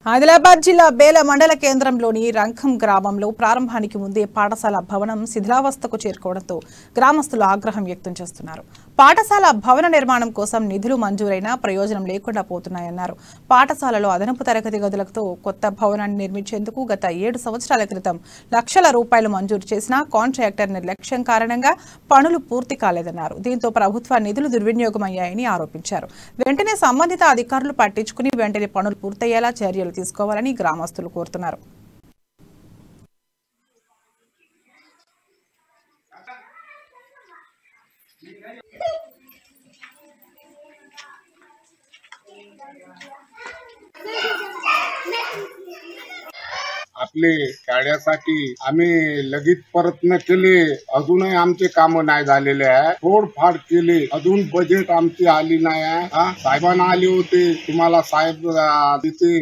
ఆదిలాబాద్ జిల్లా బేల మండల కేంద్రంలోని రంఖం గ్రామంలో ప్రారంభానికి ముందే పాఠశాల భవనం శిథిలావస్థకు చేరుకోవడంతో గ్రామస్తులు ఆగ్రహం వ్యక్తం చేస్తున్నారు. పాఠశాల భవన నిర్మాణం కోసం నిధులు మంజూరైనా ప్రయోజనం లేకుండా పోతున్నాయన్నారు. పాఠశాలలో అదనపు తరగతి గదులతో కొత్త భవనాన్ని నిర్మించేందుకు గత 7 సంవత్సరాల క్రితం లక్షల రూపాయలు మంజూరు చేసినా కాంట్రాక్టర్ నిర్లక్ష్యం కారణంగా పనులు పూర్తి కాలేదన్నారు. దీంతో ప్రభుత్వ నిధులు దుర్వినియోగమయ్యాయని ఆరోపించారు. వెంటనే సంబంధిత అధికారులు పట్టించుకుని వెంటనే పనులు పూర్తయ్యేలా చర్యలు తీసుకోవాలని గ్రామస్తులు కోరుతున్నారు. आपले खेड्यासाठी आम्ही लगेच प्रयत्न केले, अजूनही आमचे काम नाही झालेले आहे. फोडफाड केले, अजून बजेट आमची आली नाही आहे. साहेबांना आले होते, तुम्हाला साहेब तिथे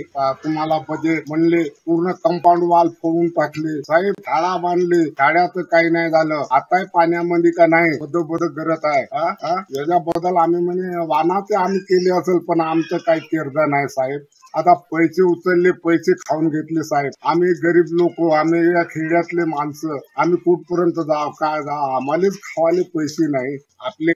तुम्हाला बजेट म्हणले, पूर्ण कंपाऊंड वॉल फोडून टाकले. साहेब शाळा बांधले, शाळेचं काही नाही झालं. आताही पाण्यामध्ये का नाही बदल करत आहे. याच्याबद्दल आम्ही म्हणे वानाचे आम्ही केले असेल, पण आमचं काही केरदा नाही साहेब. आता पैसे उचलले, पैसे खाऊन घेतले साहेब. आम्ही गरीब लोक, आम्ही या खेड्यातले माणसं, आम्ही कुठपर्यंत जाव, काय जाव, आम्हालाच खावाले पैसे नाही. आपले